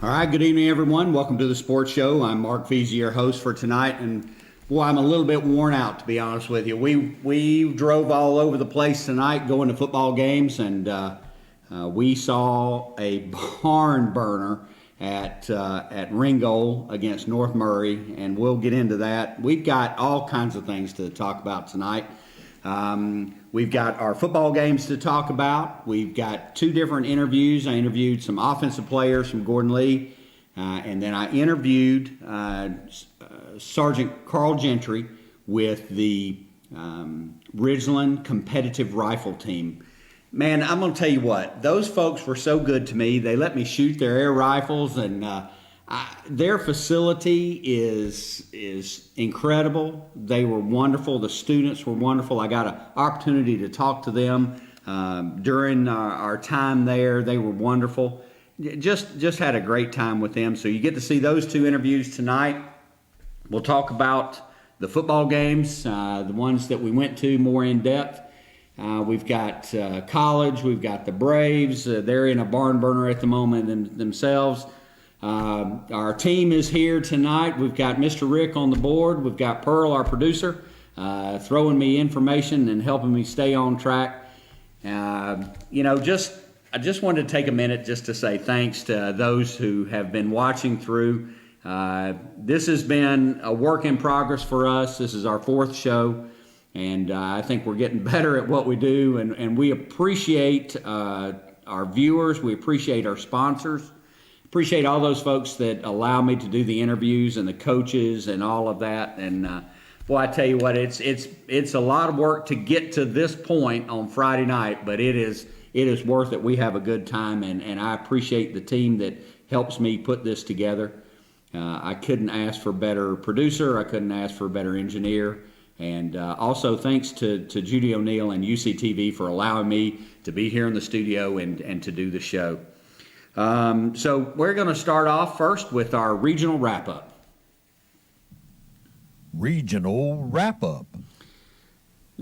All right, good evening, everyone. Welcome to the Sports Show. I'm Mark Feasy, your host for tonight, and boy, I'm a little bit worn out, to be honest with you. We drove all over the place tonight, going to football games, and we saw a barn burner at Ringgold against North Murray, and we'll get into that. We've got all kinds of things to talk about tonight. We've got our football games to talk about. We've got two different interviews. I interviewed some offensive players from Gordon Lee, and then I interviewed Sergeant Carl Gentry with the Ridgeland Competitive Rifle Team. Man, I'm going to tell you what, those folks were so good to me. They let me shoot their air rifles, and their facility is incredible. They were wonderful. The students were wonderful. I got an opportunity to talk to them during our time there. They were wonderful. Just had a great time with them. So you get to see those two interviews tonight. We'll talk about the football games, the ones that we went to more in depth. We've got college. We've got the Braves. They're in a barn burner at the moment themselves. Our team is here tonight. We've got Mr. Rick on the board. We've got Pearl, our producer, throwing me information and helping me stay on track. I just wanted to take a minute just to say thanks to those who have been watching through. This has been a work in progress for us. This is our fourth show, and I think we're getting better at what we do, and we appreciate our viewers. We appreciate our sponsors. Appreciate all those folks that allow me to do the interviews and the coaches and all of that. And boy, I tell you what, it's a lot of work to get to this point on Friday night, but it is worth it. We have a good time, and I appreciate the team that helps me put this together. I couldn't ask for a better producer. I couldn't ask for a better engineer. And also thanks to Judy O'Neill and UCTV for allowing me to be here in the studio and to do the show. So we're going to start off first with our regional wrap-up. Regional wrap-up.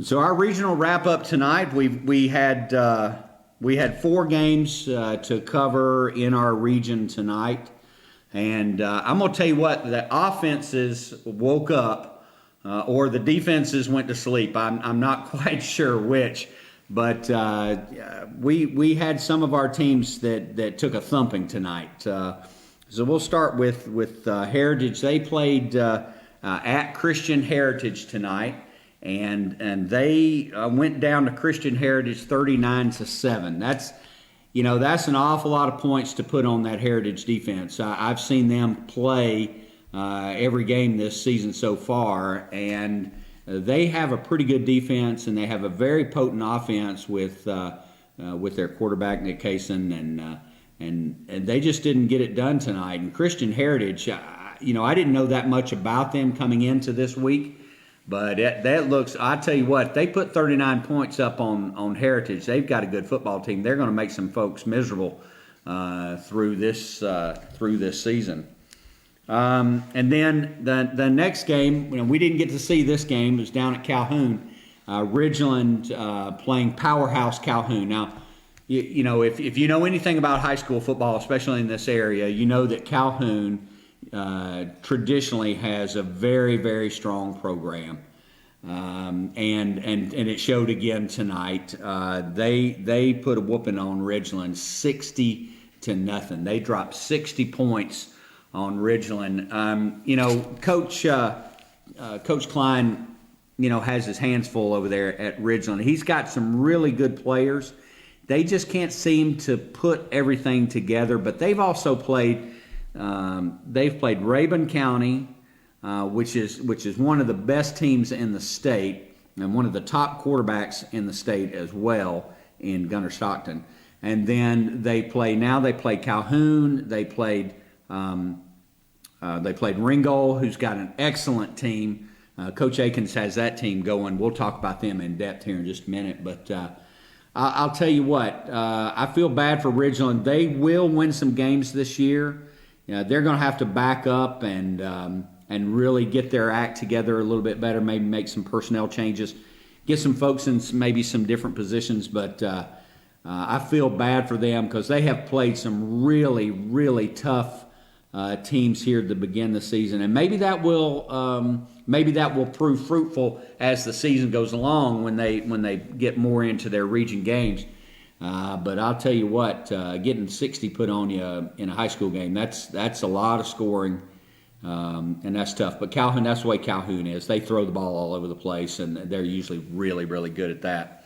So our regional wrap-up tonight, we had 4 games to cover in our region tonight, and I'm going to tell you what, the offenses woke up or the defenses went to sleep. I'm not quite sure which. But we had some of our teams that took a thumping tonight. So we'll start with Heritage. They played at Christian Heritage tonight, and they went down to Christian Heritage 39-7. That's an awful lot of points to put on that Heritage defense. I've seen them play every game this season so far, and they have a pretty good defense, and they have a very potent offense with their quarterback Nick Kaysen, and they just didn't get it done tonight. And Christian Heritage, I didn't know that much about them coming into this week, but that looks. I tell you what, they put 39 points up on Heritage. They've got a good football team. They're going to make some folks miserable through this season. And then the next game, we didn't get to see this game. It was down at Calhoun. Ridgeland playing Powerhouse Calhoun. Now, if you know anything about high school football, especially in this area, you know that Calhoun traditionally has a very, very strong program. And it showed again tonight. They put a whooping on Ridgeland 60-0. They dropped 60 points on Ridgeland. Coach Klein, has his hands full over there at Ridgeland. He's got some really good players. They just can't seem to put everything together, but they've also played Rabun County, which is one of the best teams in the state and one of the top quarterbacks in the state as well in Gunner Stockton. And then they play Calhoun. They played Ringgold, who's got an excellent team. Coach Akins has that team going. We'll talk about them in depth here in just a minute. But I'll tell you what, I feel bad for Ridgeland. They will win some games this year. They're going to have to back up and really get their act together a little bit better, maybe make some personnel changes, get some folks in maybe some different positions. But I feel bad for them because they have played some really, really tough teams here to begin the season, and maybe that will prove fruitful as the season goes along when they get more into their region games. But I'll tell you what, getting 60 put on you in a high school game, that's a lot of scoring, and that's tough. But Calhoun, that's the way Calhoun is. They throw the ball all over the place, and they're usually really, really good at that.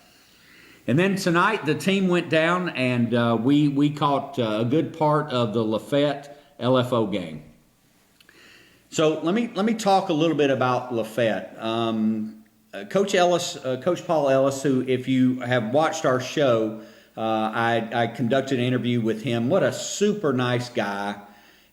And then tonight, the team went down, and we caught a good part of the Lafayette LFO game. So let me talk a little bit about Lafayette. Coach Ellis, Coach Paul Ellis, who, if you have watched our show, I conducted an interview with him. What a super nice guy.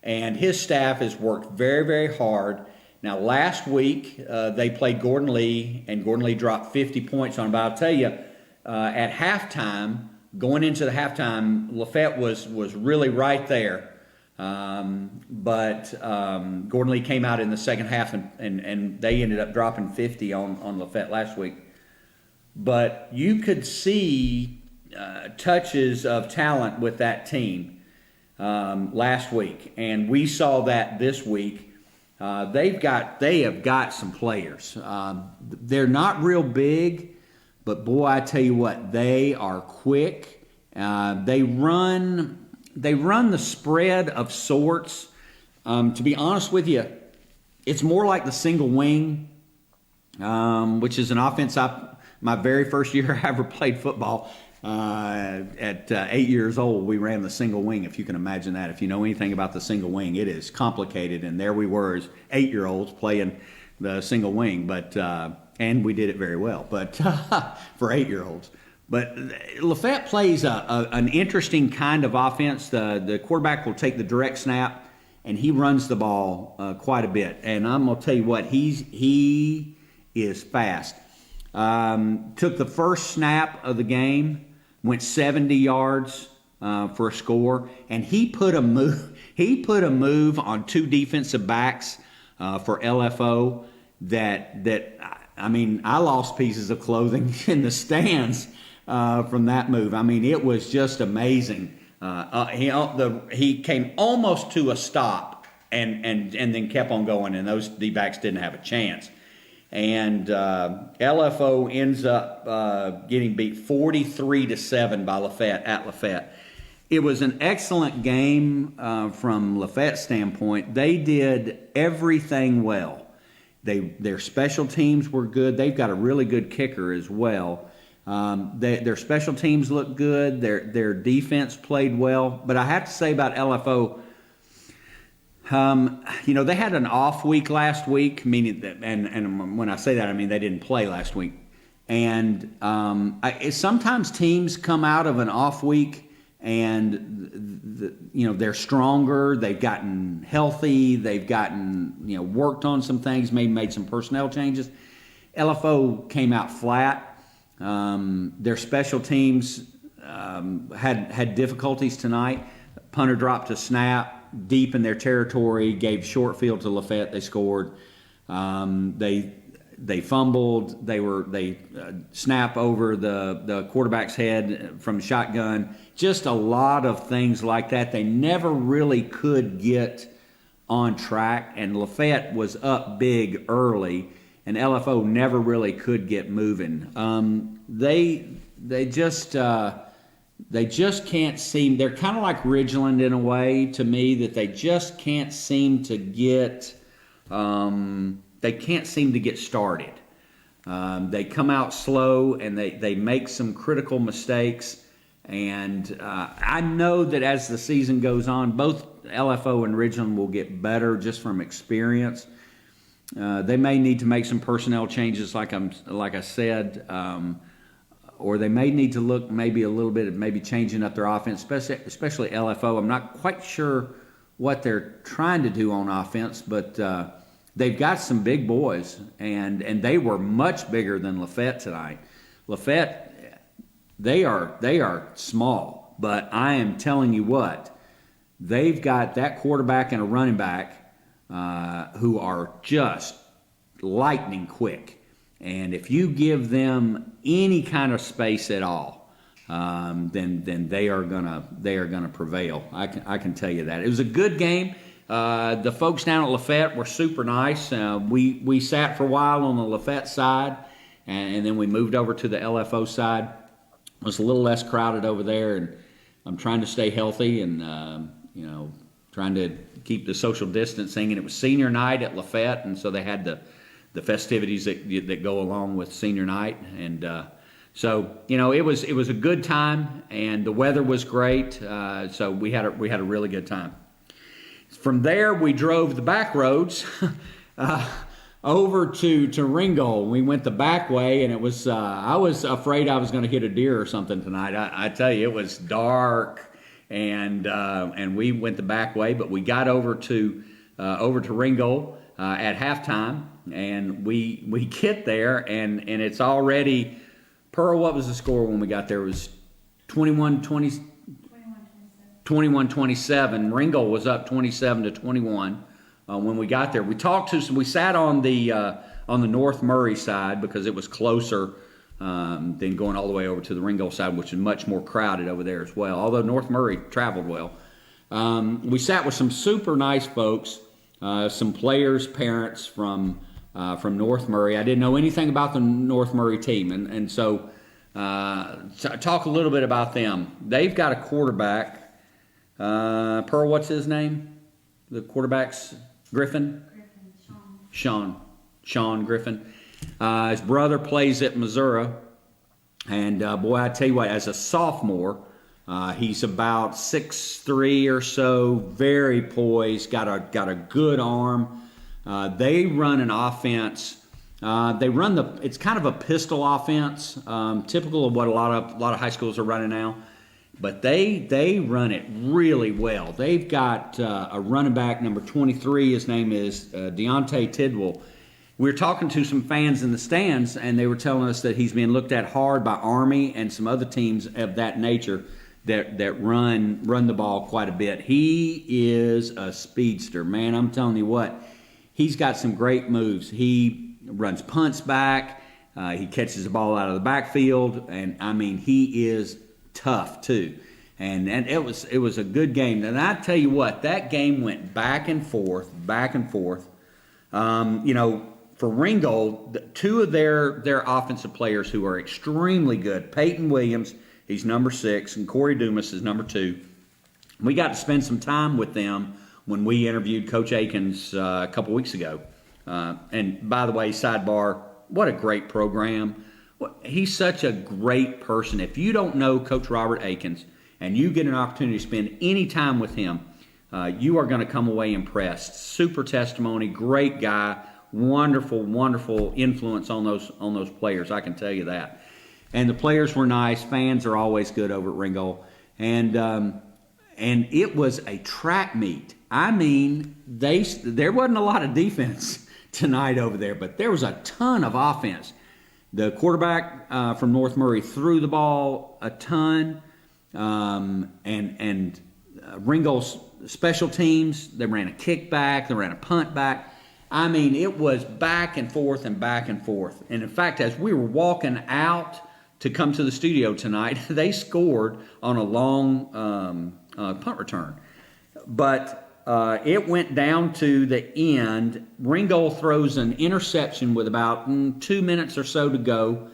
And his staff has worked very, very hard. Now, last week, they played Gordon Lee, and Gordon Lee dropped 50 points on them. But I'll tell you, at halftime, going into the halftime, Lafayette was really right there. But Gordon Lee came out in the second half, and they ended up dropping 50 on Lafayette last week. But you could see touches of talent with that team last week, and we saw that this week. They have got some players. They're not real big, but boy, I tell you what, they are quick. They run the spread of sorts. To be honest with you, it's more like the single wing, which is an offense. My very first year I ever played football. At 8 years old, we ran the single wing, if you can imagine that. If you know anything about the single wing, it is complicated, and there we were as 8-year-olds playing the single wing, but and we did it very well, but for 8-year-olds. But Lafayette plays an interesting kind of offense. The quarterback will take the direct snap, and he runs the ball quite a bit. And I'm going to tell you what, he is fast. Took the first snap of the game, went 70 yards for a score, and he put a move on two defensive backs for LFO that I mean, I lost pieces of clothing in the stands from that move. I mean, it was just amazing. He came almost to a stop and then kept on going, and those D-backs didn't have a chance. And LFO ends up getting beat 43-7 by Lafayette at Lafayette. It was an excellent game from Lafayette's standpoint. They did everything well. Their special teams were good. They've got a really good kicker as well. Their special teams looked good. Their defense played well. But I have to say about LFO, they had an off week last week, meaning that, and when I say that, I mean they didn't play last week. And sometimes teams come out of an off week and they're stronger. They've gotten healthy. They've gotten worked on some things. Maybe made some personnel changes. LFO came out flat. Their special teams had difficulties tonight. Punter dropped a snap deep in their territory, gave short field to Lafayette. They scored. They fumbled. They snap over the quarterback's head from shotgun. Just a lot of things like that. They never really could get on track, and Lafayette was up big early, and LFO never really could get moving. They just can't seem. They're kind of like Ridgeland in a way to me, that they just can't seem to get. They can't seem to get started. They come out slow, and they make some critical mistakes. And I know that as the season goes on, both LFO and Ridgeland will get better just from experience. They may need to make some personnel changes, like I said, or they may need to look maybe a little bit at maybe changing up their offense, especially LFO. I'm not quite sure what they're trying to do on offense, but they've got some big boys, and they were much bigger than Lafayette tonight. Lafayette, they are small, but I am telling you what, they've got that quarterback and a running back who are just lightning quick. And if you give them any kind of space at all, then they are gonna prevail. I can tell you that. It was a good game. The folks down at Lafayette were super nice. We sat for a while on the Lafayette side, and then we moved over to the LFO side. It was a little less crowded over there, and I'm trying to stay healthy and trying to keep the social distancing. And it was senior night at Lafayette, and so they had the festivities that go along with senior night, and so it was a good time, and the weather was great. So we had a really good time. From there, we drove the back roads over to Ringgold. We went the back way, and it was I was afraid I was going to hit a deer or something tonight. I tell you, it was dark, and we went the back way, but we got over to Ringgold at halftime, and we get there, and it's already. Pearl, what was the score when we got there? It was 21-20. 21-27. Ringgold was up 27-21 when we got there. We sat on the North Murray side because it was closer than going all the way over to the Ringgold side, which is much more crowded over there as well. Although North Murray traveled well, we sat with some super nice folks, some players' parents from North Murray. I didn't know anything about the North Murray team, and so talk a little bit about them. They've got a quarterback. Pearl, what's his name? The quarterback's Griffin? Sean Griffin. His brother plays at Missouri. And boy, I tell you what, as a sophomore, he's about 6'3" or so, very poised, got a good arm. They run an offense. It's kind of a pistol offense, typical of what a lot of high schools are running now. But they run it really well. They've got a running back, number 23. His name is Deontay Tidwell. We were talking to some fans in the stands, and they were telling us that he's being looked at hard by Army and some other teams of that nature that run the ball quite a bit. He is a speedster, man. I'm telling you what, he's got some great moves. He runs punts back. He catches the ball out of the backfield, and I mean he is tough too, and it was a good game. And I tell you what, that game went back and forth. For Ringgold, two of their offensive players who are extremely good, Peyton Williams, he's number 6, and Corey Dumas is number 2. We got to spend some time with them when we interviewed Coach Akins a couple weeks ago. And by the way, sidebar, what a great program. He's such a great person. If you don't know Coach Robert Akins and you get an opportunity to spend any time with him, you are going to come away impressed. Super testimony, great guy, wonderful influence on those players. I can tell you that. And the players were nice. Fans are always good over at Ringgold. And it was a track meet. I mean, there wasn't a lot of defense tonight over there, but there was a ton of offense. The quarterback from North Murray threw the ball a ton, and Ringgold's special teams, they ran a kickback, they ran a punt back. I mean, it was back and forth and back and forth. And in fact, as we were walking out to come to the studio tonight, they scored on a long punt return. But it went down to the end. Ringgold throws an interception with about 2 minutes or so to go,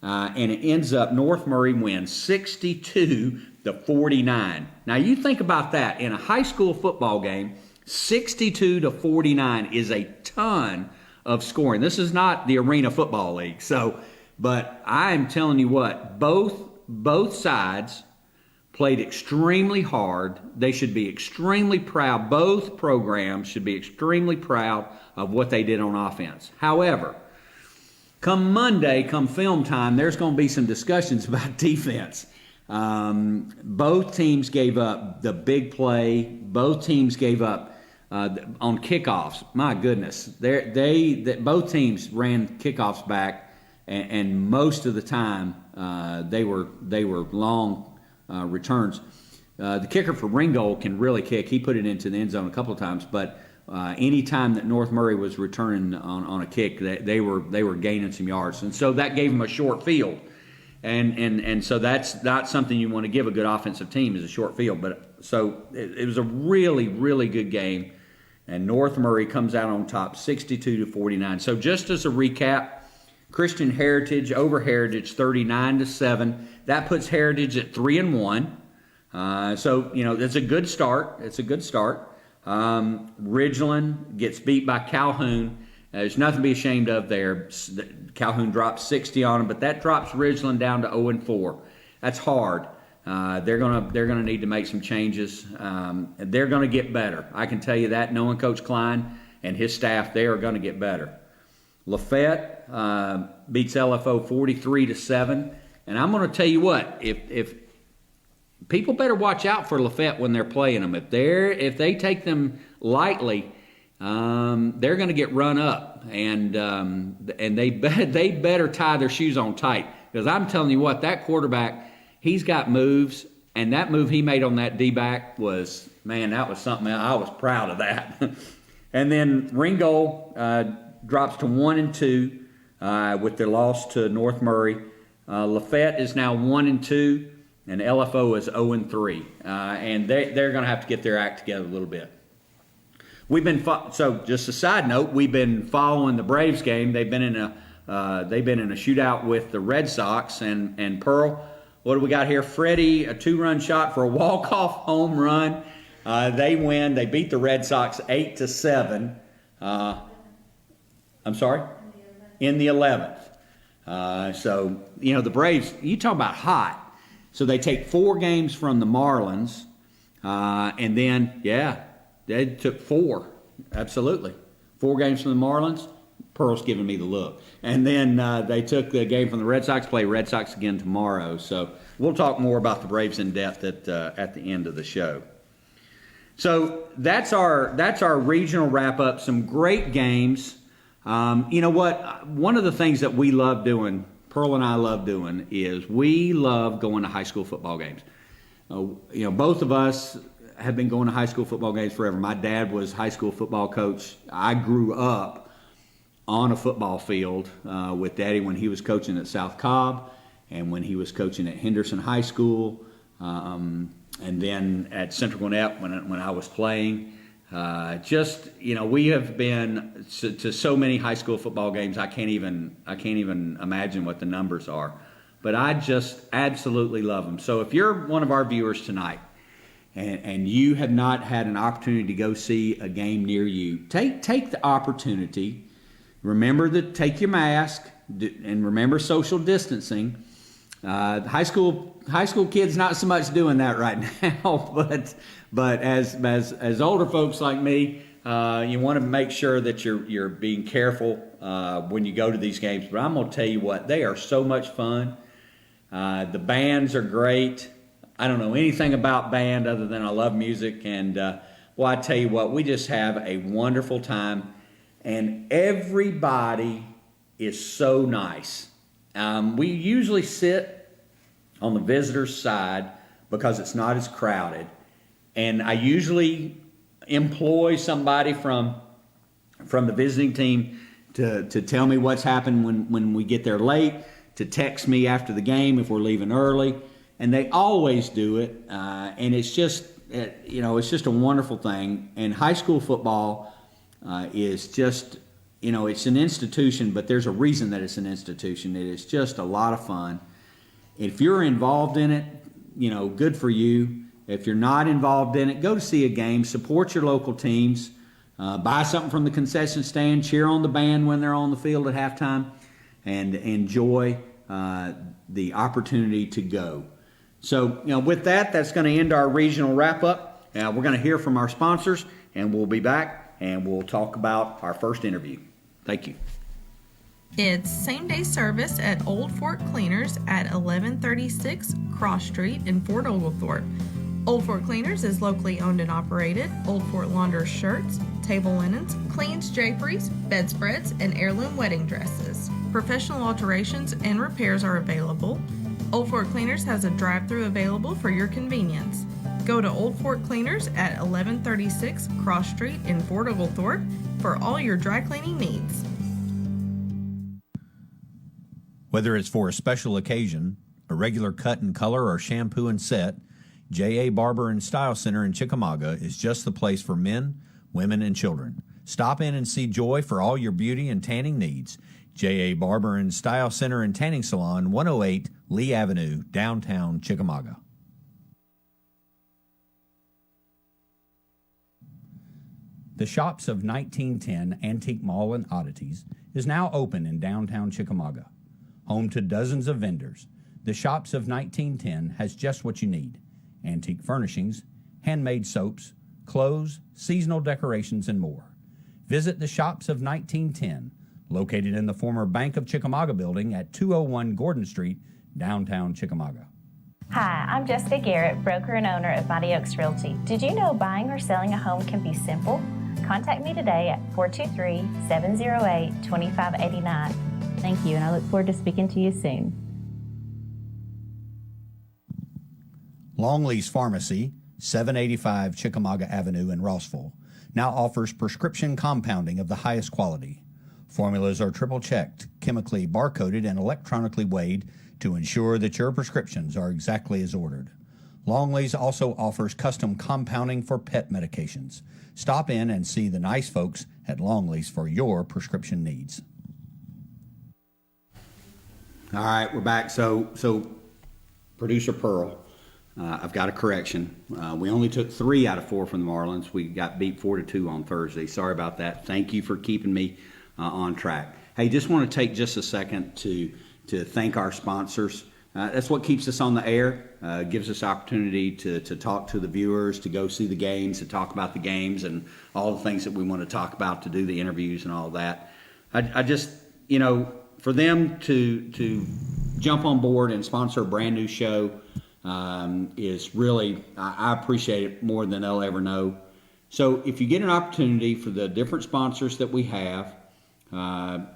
and it ends up North Murray wins 62-49. Now you think about that. In a high school football game, 62-49 is a ton of scoring. This is not the Arena Football League. But I am telling you what, both sides played extremely hard. They should be extremely proud. Both programs should be extremely proud of what they did on offense. However, come Monday, come film time, there's going to be some discussions about defense. Both teams gave up the big play. Both teams gave up on kickoffs. My goodness, both teams ran kickoffs back, and most of the time they were long returns. The kicker for Ringgold can really kick. He put it into the end zone a couple of times, but any time that North Murray was returning on a kick, they were gaining some yards, and so that gave them a short field. And so that's not something you want to give a good offensive team is a short field. But so it was a really, really good game. and North Murray comes out on top 62-49. So just as a recap, Christian Heritage over Heritage 39-7. That puts Heritage at 3-1. So it's a good start. Ridgeland gets beat by Calhoun. There's nothing to be ashamed of there. Calhoun dropped 60 on them, but that drops Ridgeland down to 0-4. That's hard. They're gonna need to make some changes. They're gonna get better. I can tell you that. Knowing Coach Klein and his staff, they are gonna get better. Lafayette beats LFO 43-7, and I'm gonna tell you what, if people better watch out for Lafayette when they're playing them. If they take them lightly, they're going to get run up, and they better tie their shoes on tight, because I'm telling you what, that quarterback, he's got moves, and that move he made on that D-back was, man, that was something. I was proud of that. And then Ringgold drops to 1-2 with their loss to North Murray. Lafayette is now 1-2. And LFO is 0-3, and they're going to have to get their act together a little bit. So just a side note, we've been following the Braves game. They've been in a shootout with the Red Sox, and Pearl, what do we got here? Freddie, a 2-run shot for a walk-off home run. They win. They beat the Red Sox 8-7. I'm sorry, in the 11th. So the Braves. You talk about hot. So they take 4 games from the Marlins, and then, they took 4. Absolutely. 4 games from the Marlins. Pearl's giving me the look. And then they took the game from the Red Sox, play Red Sox again tomorrow. So we'll talk more about the Braves in depth at the end of the show. So that's our regional wrap-up. Some great games. You know what? One of the things that we love doing, Pearl and I love doing, is we love going to high school football games. Both of us have been going to high school football games forever. My dad was high school football coach. I grew up on a football field with Daddy when he was coaching at South Cobb and when he was coaching at Henderson High School, and then at Central Gwinnett when I was playing. We have been to so many high school football games. I can't even imagine what the numbers are, but I just absolutely love them. So if you're one of our viewers tonight and you have not had an opportunity to go see a game near you, take the opportunity. Remember to take your mask and remember social distancing. High school kids not so much doing that right now, but as older folks like me, you want to make sure that you're being careful when you go to these games. But I'm going to tell you what, they are so much fun. The bands are great. I don't know anything about band other than I love music, and I tell you what, we just have a wonderful time, and everybody is so nice. We usually sit on the visitor's side because it's not as crowded. And I usually employ somebody from the visiting team to tell me what's happened when we get there late, to text me after the game if we're leaving early. And they always do it. And it's just, it's just a wonderful thing. And high school football is just, it's an institution, but there's a reason that it's an institution. It is just a lot of fun. If you're involved in it, good for you. If you're not involved in it, go to see a game, support your local teams, buy something from the concession stand, cheer on the band when they're on the field at halftime, and enjoy the opportunity to go. So, with that's going to end our regional wrap-up. We're going to hear from our sponsors, and we'll be back, and we'll talk about our first interview. Thank you. It's same-day service at Old Fort Cleaners at 1136 Cross Street in Fort Oglethorpe. Old Fort Cleaners is locally owned and operated. Old Fort launders shirts, table linens, cleans draperies, bedspreads, and heirloom wedding dresses. Professional alterations and repairs are available. Old Fort Cleaners has a drive-thru available for your convenience. Go to Old Fort Cleaners at 1136 Cross Street in Fort Oglethorpe for all your dry cleaning needs. Whether it's for a special occasion, a regular cut and color, or shampoo and set, J.A. Barber and Style Center in Chickamauga is just the place for men, women, and children. Stop in and see Joy for all your beauty and tanning needs. J.A. Barber and Style Center and Tanning Salon, 108 Lee Avenue, downtown Chickamauga. The Shops of 1910 Antique Mall and Oddities is now open in downtown Chickamauga. Home to dozens of vendors, the Shops of 1910 has just what you need: antique furnishings, handmade soaps, clothes, seasonal decorations, and more. Visit the Shops of 1910, located in the former Bank of Chickamauga building at 201 Gordon Street, downtown Chickamauga. Hi, I'm Jessica Garrett, broker and owner of Mighty Oaks Realty. Did you know buying or selling a home can be simple? Contact me today at 423-708-2589. Thank you, and I look forward to speaking to you soon. Longley's Pharmacy, 785 Chickamauga Avenue in Rossville, now offers prescription compounding of the highest quality. Formulas are triple-checked, chemically barcoded, and electronically weighed to ensure that your prescriptions are exactly as ordered. Longley's also offers custom compounding for pet medications. Stop in and see the nice folks at Longley's for your prescription needs. All right, we're back. So producer Pearl, I've got a correction. We only took 3 out of 4 from the Marlins. We got beat 4-2 on Thursday. Sorry about that. Thank you for keeping me on track. Hey, just want to take just a second to thank our sponsors. That's what keeps us on the air, gives us opportunity to talk to the viewers, to go see the games, to talk about the games and all the things that we want to talk about, to do the interviews and all that. I just, for them to jump on board and sponsor a brand new show is really, I appreciate it more than they'll ever know. So if you get an opportunity for the different sponsors that we have, and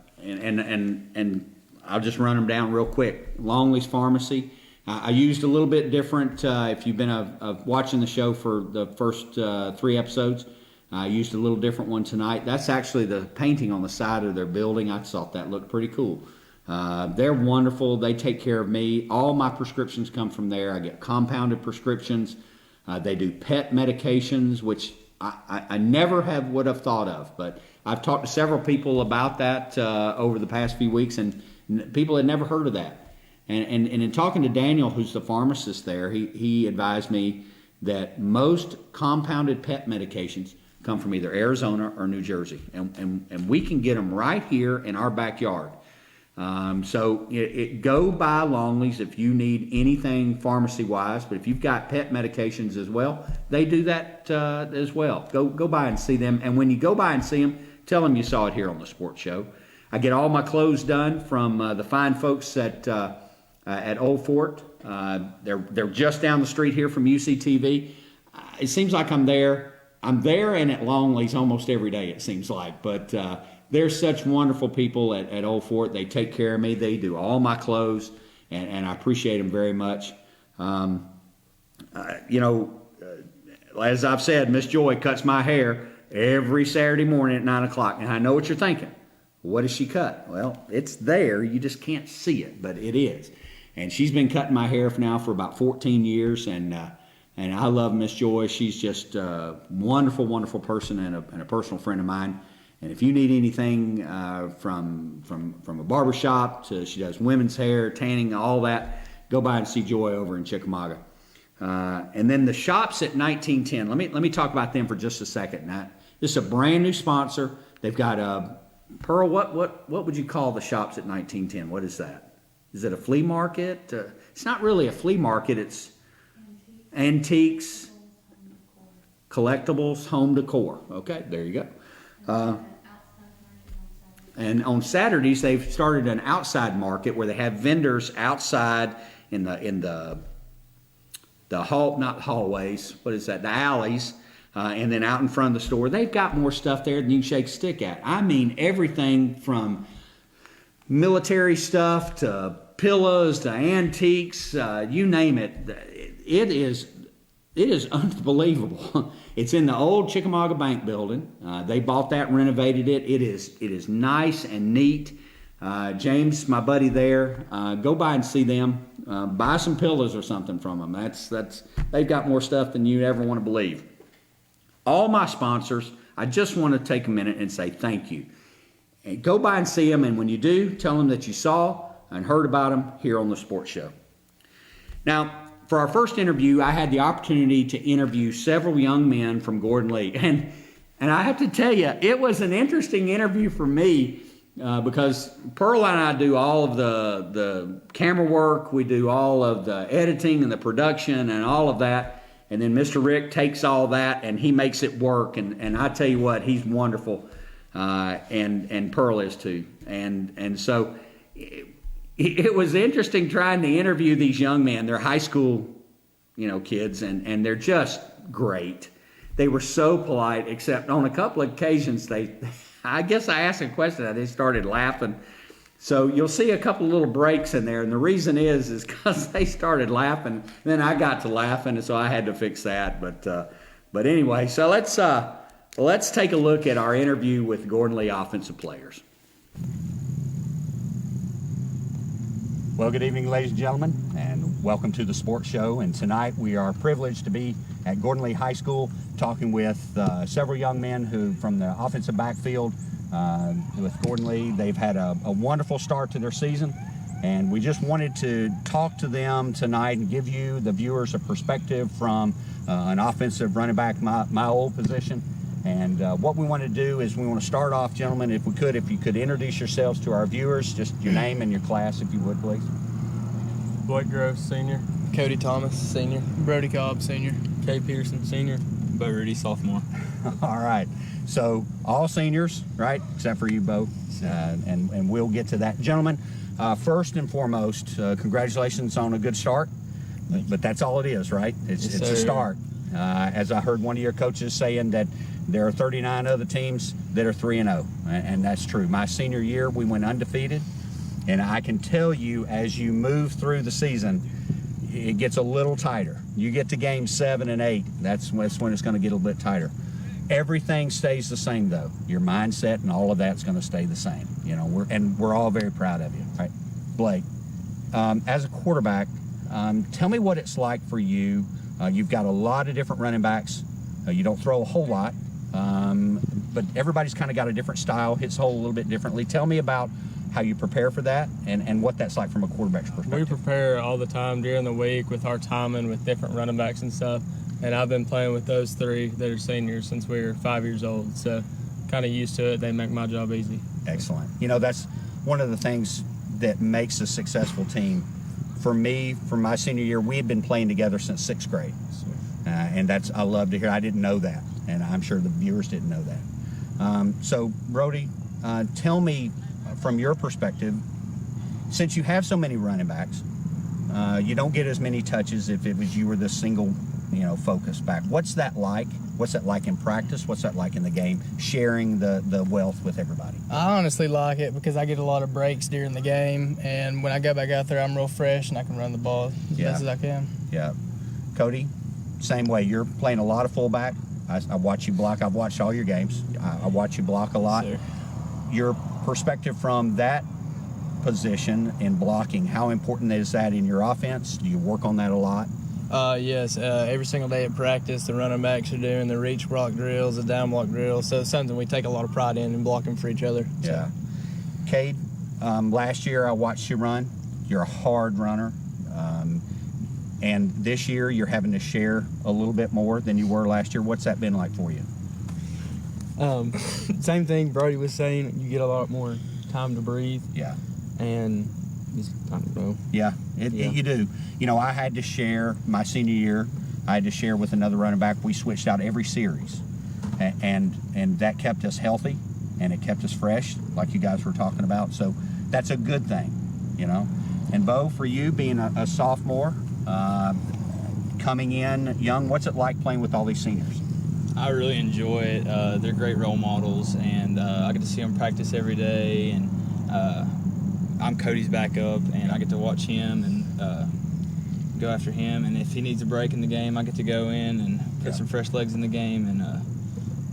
I'll just run them down real quick. Longley's Pharmacy. I used a little bit different. If you've been watching the show for the first 3 episodes, I used a little different one tonight. That's actually the painting on the side of their building. I thought that looked pretty cool. They're wonderful. They take care of me. All my prescriptions come from there. I get compounded prescriptions. They do pet medications, which I never would have thought of. But I've talked to several people about that over the past few weeks, and people had never heard of that. And in talking to Daniel, who's the pharmacist there, he advised me that most compounded pet medications come from either Arizona or New Jersey. And we can get them right here in our backyard. So go by Longley's if you need anything pharmacy-wise. But if you've got pet medications as well, they do that as well. Go by and see them. And when you go by and see them, tell them you saw it here on the Sports Show. I get all my clothes done from the fine folks at Old Fort. They're just down the street here from UCTV. It seems like I'm there and at Longley's almost every day, it seems like. But they're such wonderful people at Old Fort. They take care of me. They do all my clothes, and I appreciate them very much. As I've said, Miss Joy cuts my hair every Saturday morning at 9 o'clock. And I know what you're thinking. What does she cut? Well, it's there. You just can't see it, but it is. And she's been cutting my hair now for about 14 years, and I love Miss Joy. She's just a wonderful, wonderful person and a personal friend of mine. And if you need anything from a barbershop to she does women's hair, tanning, all that, go by and see Joy over in Chickamauga. And then the Shops at 1910. Let me talk about them for just a second. Now, this is a brand new sponsor. They've got a Pearl. What would you call the Shops at 1910? What is that? Is it a flea market? It's not really a flea market. It's antiques, collectibles, home decor. Okay, there you go. And on Saturdays, they've started an outside market where they have vendors outside in the not hallways. What is that? The alleys, and then out in front of the store. They've got more stuff there than you can shake a stick at. I mean, everything from military stuff to pillows to antiques, you name it. It is unbelievable. It's in the old Chickamauga Bank building. They bought that and renovated it. It is nice and neat. James, my buddy there, go by and see them. Buy some pillows or something from them. They've got more stuff than you ever want to believe. All my sponsors, I just want to take a minute and say thank you. And go by and see them, and when you do, tell them that you saw and heard about them here on the Sports Show. Now, for our first interview, I had the opportunity to interview several young men from Gordon Lee. And I have to tell you, it was an interesting interview for me because Pearl and I do all of the camera work. We do all of the editing and the production and all of that. And then Mr. Rick takes all that and he makes it work. And I tell you what, he's wonderful. And Pearl is too. And so it was interesting trying to interview these young men. They're high school, kids, and they're just great. They were so polite, except on a couple of occasions, I guess I asked a question and they started laughing. So you'll see a couple of little breaks in there, and the reason is because they started laughing. And then I got to laughing, and so I had to fix that. But anyway, so let's take a look at our interview with Gordon Lee offensive players. Well, good evening, ladies and gentlemen, and welcome to the Sports Show. And tonight we are privileged to be at Gordon Lee High School talking with several young men who, from the offensive backfield with Gordon Lee, they've had a wonderful start to their season. And we just wanted to talk to them tonight and give you, the viewers, a perspective from an offensive running back, my old position. And what we want to do is we want to start off, gentlemen, if you could introduce yourselves to our viewers, just your name and your class, if you would, please. Blake Groves, Senior. Cody Thomas, Senior. Brody Cobb, Senior. Kay Pearson, Senior. Bo Rudy, Sophomore. All right. So all seniors, right, except for you, Bo. And we'll get to that. Gentlemen, first and foremost, congratulations on a good start. But that's all it is, right? It's a start. As I heard one of your coaches saying that there are 39 other teams that are 3-0, and that's true. My senior year, we went undefeated, and I can tell you as you move through the season, it gets a little tighter. You get to games 7 and 8, that's when it's going to get a little bit tighter. Everything stays the same, though. Your mindset and all of that's going to stay the same. We're all very proud of you. Right, Blake, as a quarterback, tell me what it's like for you. You've got a lot of different running backs. You don't throw a whole lot, but everybody's kind of got a different style, hits hole a little bit differently. Tell me about how you prepare for that and what that's like from a quarterback's perspective. We prepare all the time during the week with our timing with different running backs and stuff. And I've been playing with those three that are seniors since we were 5 years old. So kind of used to it. They make my job easy. Excellent. That's one of the things that makes a successful team. For me, from my senior year, we had been playing together since 6th grade. And I love to hear. I didn't know that, and I'm sure the viewers didn't know that. So, Brody, tell me from your perspective, since you have so many running backs, you don't get as many touches if it was you were the single, focus back. What's that like? What's that like in practice? What's that like in the game, sharing the wealth with everybody? I honestly like it because I get a lot of breaks during the game, and when I go back out there, I'm real fresh and I can run the ball as best as I can. Yeah. Cody, same way. You're playing a lot of fullback. I watch you block. I've watched all your games. I watch you block a lot. Yes, your perspective from that position in blocking, how important is that in your offense? Do you work on that a lot? Yes, every single day at practice, the running backs are doing the reach block drills, the down block drills, so it's something we take a lot of pride in blocking for each other. Yeah. Cade, last year I watched you run. You're a hard runner. And this year you're having to share a little bit more than you were last year. What's that been like for you? Same thing Brody was saying. You get a lot more time to breathe. Yeah. And just, I don't know. Yeah, you do. I had to share my senior year. I had to share with another running back. We switched out every series, and that kept us healthy, and it kept us fresh, like you guys were talking about. So that's a good thing, And Bo, for you being a sophomore, coming in young, what's it like playing with all these seniors? I really enjoy it. They're great role models, and I get to see them practice every day. And I'm Cody's backup, and I get to watch him and go after him. And if he needs a break in the game, I get to go in and put some fresh legs in the game and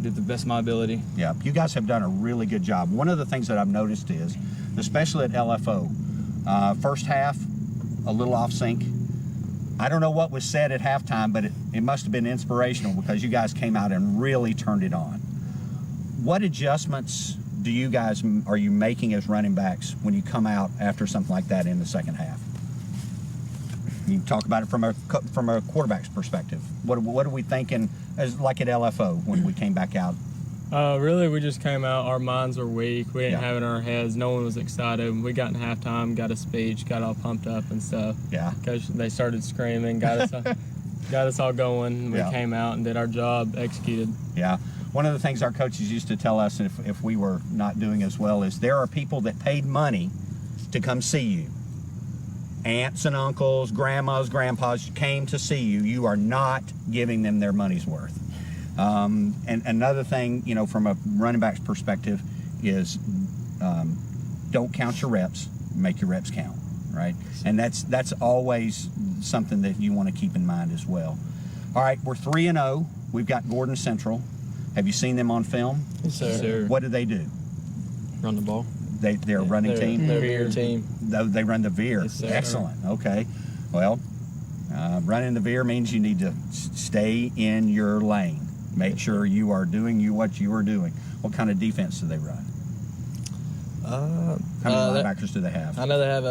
do the best of my ability. Yeah, you guys have done a really good job. One of the things that I've noticed is, especially at LFO, first half, a little off sync. I don't know what was said at halftime, but it must have been inspirational because you guys came out and really turned it on. What adjustments are you making as running backs when you come out after something like that in the second half? You talk about it from a quarterback's perspective. What are we thinking as like at LFO when we came back out? Really, we just came out. Our minds were weak. We didn't Yeah. have it in our heads. No one was excited. We got in halftime, got a speech, got all pumped up and stuff. Yeah. Coach, they started screaming, got us all going. We Yeah. came out and did our job, executed. Yeah. One of the things our coaches used to tell us if we were not doing as well is there are people that paid money to come see you. Aunts and uncles, grandmas, grandpas came to see you. You are not giving them their money's worth. And another thing, from a running back's perspective is don't count your reps, make your reps count, right? And that's always something that you want to keep in mind as well. All right, we're 3-0. We've got Gordon Central. Have you seen them on film? Yes, sir. What do they do? Run the ball. They're a running team? They're a beer team. They run the veer. Yes, sir. Excellent. Okay. Well, running the veer means you need to stay in your lane. Make sure you are doing what you are doing. What kind of defense do they run? How many linebackers do they have? I know they have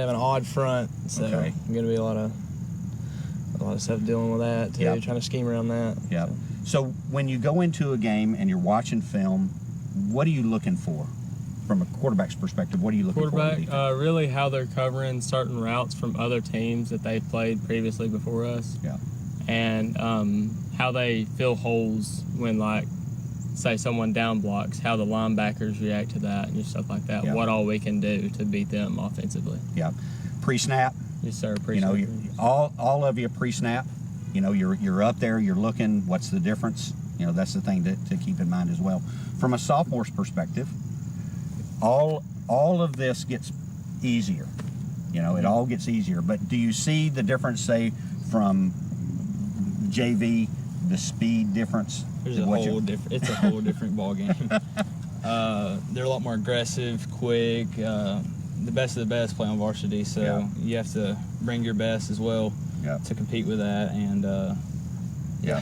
an odd front, so Okay. going to be a lot of stuff dealing with that too. Yep. Trying to scheme around that. Yeah. So when you go into a game and you're watching film, what are you looking for? From a quarterback's perspective, what are you looking for? Quarterback, really how they're covering certain routes from other teams that they've played previously before us. Yeah. And how they fill holes when, like, say someone down blocks, how the linebackers react to that and stuff like that. Yeah. What all we can do to beat them offensively. Yeah. Pre-snap. Yes, sir. Appreciate it. All of you pre-snap. You're up there. You're looking. What's the difference? That's the thing to keep in mind as well. From a sophomore's perspective, all of this gets easier. It all gets easier. But do you see the difference, say, from JV, the speed difference? It's a whole different ball game. They're a lot more aggressive, quick. The best of the best play on varsity, so Yeah. you have to bring your best as well Yeah. to compete with that. And Yeah.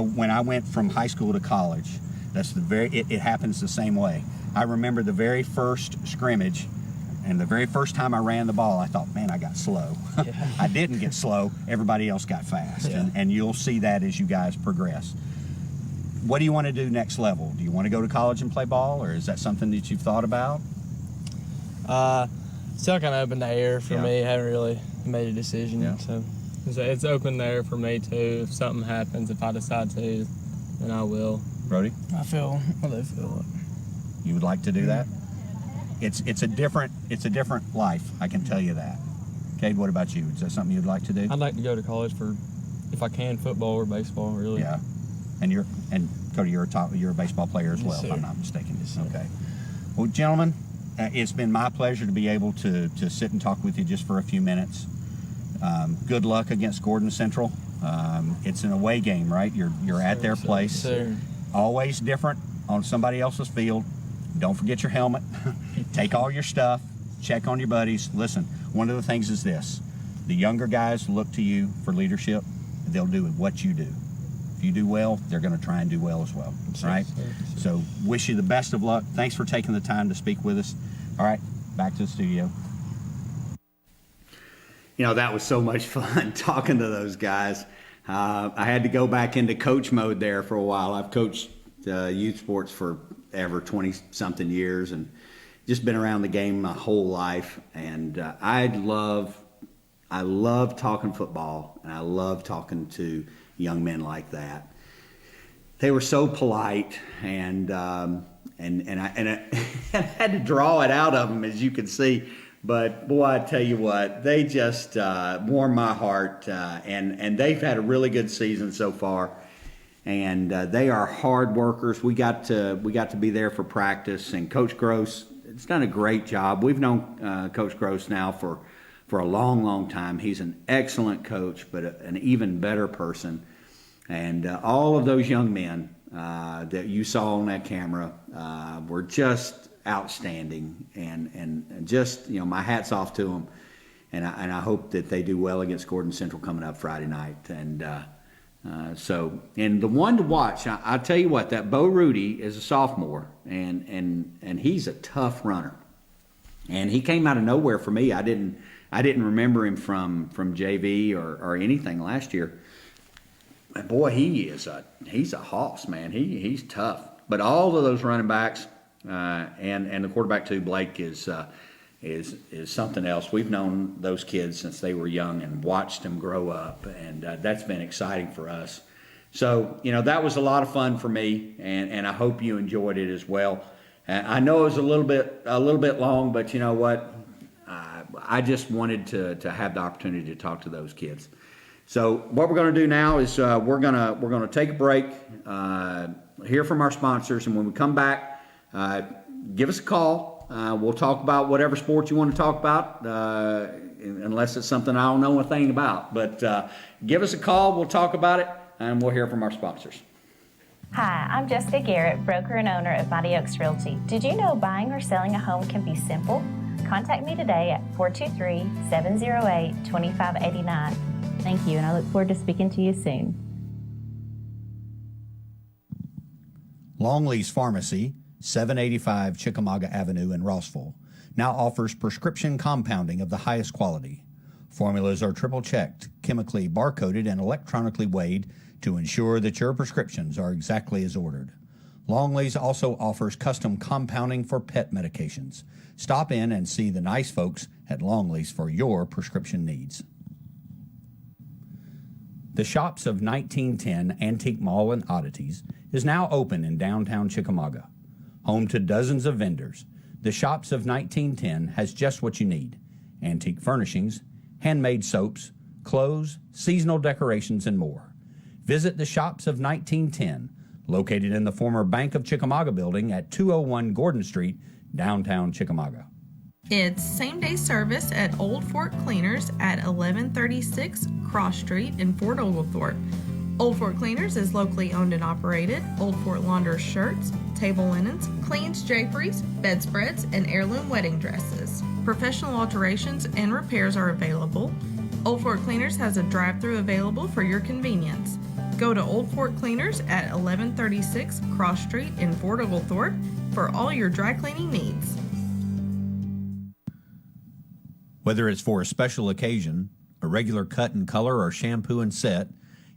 When I went from high school to college, it happens the same way. I remember the very first scrimmage and the very first time I ran the ball, I thought, man, I got slow. I didn't get slow. Everybody else got fast. Yeah. And you'll see that as you guys progress. What do you want to do next level? Do you want to go to college and play ball, or is that something that you've thought about? Still kind of up in the air for Yeah. me. Haven't really made a decision. Yeah. So It's open there for me, too. If something happens, if I decide to, then I will. Brody, I feel you would like to do that? It's a different life, I can tell you that. Cade, what about you? Is that something you'd like to do? I'd like to go to college for, if I can, football or baseball, really. Yeah. And Cody, you're a baseball player as Yes, well, if sir. I'm not mistaken. Yes, sir. Okay. Well, gentlemen, it's been my pleasure to be able to sit and talk with you just for a few minutes. Good luck against Gordon Central. It's an away game, right? You're at their place. Sir. Always different on somebody else's field. Don't forget your helmet. Take all your stuff. Check on your buddies. Listen, one of the things is this. The younger guys look to you for leadership. They'll do what you do. If you do well, they're going to try and do well as well. All right? So wish you the best of luck. Thanks for taking the time to speak with us. All right, back to the studio. That was so much fun talking to those guys. I had to go back into coach mode there for a while. I've coached youth sports for ever 20-something years and just been around the game my whole life. And I love talking football, and I love talking to young men like that. They were so polite, and I had to draw it out of them, as you can see. But boy, I tell you what, they just warmed my heart, and they've had a really good season so far. And they are hard workers. We got to be there for practice, and Coach Gross has done a great job. We've known Coach Gross now for a long, long time. He's an excellent coach, but an even better person. And all of those young men that you saw on that camera were just outstanding, and just, my hat's off to them. And I hope that they do well against Gordon Central coming up Friday night. And And the one to watch, I'll tell you what, that Bo Rudy is a sophomore, and he's a tough runner. And he came out of nowhere for me. I didn't remember him from JV or anything last year. But boy, he's a hoss, man. He's tough. But all of those running backs and the quarterback too, Blake is something else. We've known those kids since they were young and watched them grow up, and that's been exciting for us. So, that was a lot of fun for me, and I hope you enjoyed it as well. I know it was a little bit long, but you know what? I just wanted to have the opportunity to talk to those kids. So what we're going to do now is we're going to take a break, hear from our sponsors, and when we come back, give us a call. We'll talk about whatever sport you want to talk about, unless it's something I don't know a thing about. But give us a call. We'll talk about it, and we'll hear from our sponsors. Hi, I'm Jessica Garrett, broker and owner of Mighty Oaks Realty. Did you know buying or selling a home can be simple? Contact me today at 423-708-2589. Thank you, and I look forward to speaking to you soon. Longley's Pharmacy, 785 Chickamauga Avenue in Rossville, now offers prescription compounding of the highest quality. Formulas are triple-checked, chemically barcoded, and electronically weighed to ensure that your prescriptions are exactly as ordered. Longley's also offers custom compounding for pet medications. Stop in and see the nice folks at Longley's for your prescription needs. The Shops of 1910 Antique Mall and Oddities is now open in downtown Chickamauga. Home to dozens of vendors, the Shops of 1910 has just what you need: antique furnishings, handmade soaps, clothes, seasonal decorations, and more. Visit the Shops of 1910, located in the former Bank of Chickamauga building at 201 Gordon Street, downtown Chickamauga. It's same-day service at Old Fort Cleaners at 1136 Cross Street in Fort Oglethorpe. Old Fort Cleaners is locally owned and operated. Old Fort launders shirts, table linens, cleans draperies, bedspreads, and heirloom wedding dresses. Professional alterations and repairs are available. Old Fort Cleaners has a drive-thru available for your convenience. Go to Old Fort Cleaners at 1136 Cross Street in Fort Oglethorpe for all your dry cleaning needs. Whether it's for a special occasion, a regular cut and color, or shampoo and set,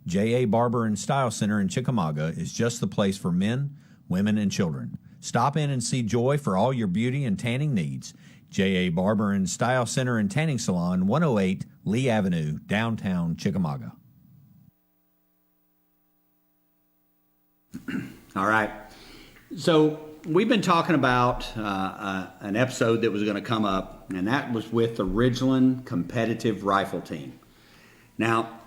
J.A. Barber and Style Center in Chickamauga is just the place for men, women, and children. Stop in and see Joy for all your beauty and tanning needs. J.A. Barber and Style Center and Tanning Salon, 108 Lee Avenue, downtown Chickamauga. All right. So we've been talking about an episode that was going to come up, and that was with the Ridgeland Competitive Rifle Team. Now,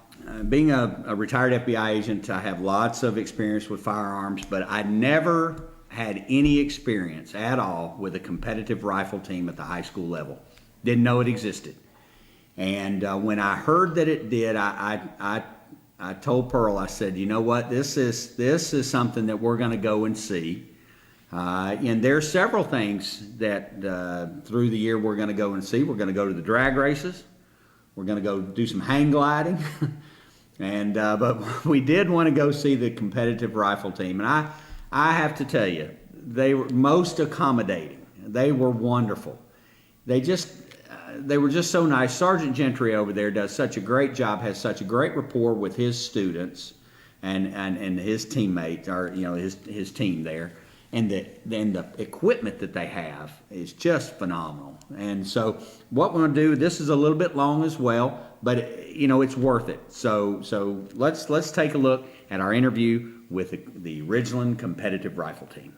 being a retired FBI agent, I have lots of experience with firearms, but I never had any experience at all with a competitive rifle team at the high school level. Didn't know it existed. And when I heard that it did, I told Pearl, I said, you know what, this is something that we're going to go and see. And there's several things that through the year we're going to go and see. We're going to go to the drag races. We're going to go do some hang gliding. And but we did want to go see the competitive rifle team. And I have to tell you, they were most accommodating. They were wonderful. They were just so nice. Sergeant Gentry over there does such a great job, has such a great rapport with his students and his teammates, or his team there. And the equipment that they have is just phenomenal. And so what we're going to do, this is a little bit long as well, but it's worth it. So let's take a look at our interview with the Ridgeland Competitive Rifle Team.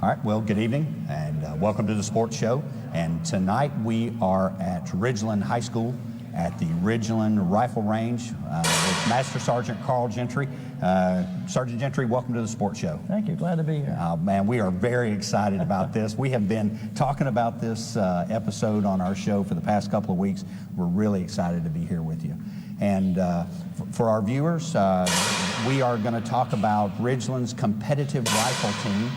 All right, well, good evening, and welcome to the Sports Show. And tonight we are at Ridgeland High School at the Ridgeland Rifle Range with Master Sergeant Carl Gentry. Sergeant Gentry, welcome to the Sports Show. Thank you. Glad to be here. Man, we are very excited about this. We have been talking about this episode on our show for the past couple of weeks. We're really excited to be here with you. And for our viewers, we are going to talk about Ridgeland's competitive rifle team.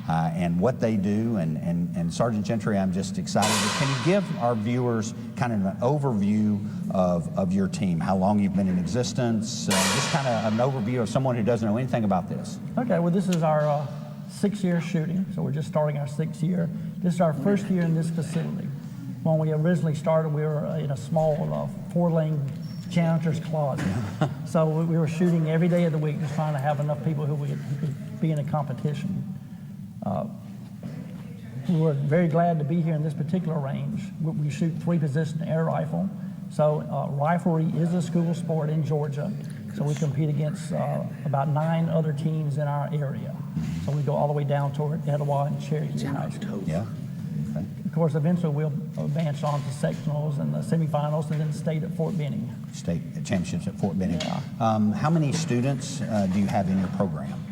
and what they do. And Sergeant Gentry, I'm just excited. Can you give our viewers kind of an overview of your team, how long you've been in existence, just kind of an overview of someone who doesn't know anything about this? Okay, well, this is our 6th-year shooting, so we're just starting our 6th year. This is our first year in this facility. When we originally started, we were in a small 4-lane janitor's closet. So we were shooting every day of the week, just trying to have enough people who could be in a competition. We were very glad to be here in this particular range. We shoot 3-position air rifle. So riflery is a school sport in Georgia. So we compete against about 9 other teams in our area. So we go all the way down toward Etowah and Cherokee High School. Yeah. Okay. Of course, eventually we'll advance on to sectionals and the semifinals, and then state at Fort Benning. State championships at Fort Benning. Yeah. How many students do you have in your program?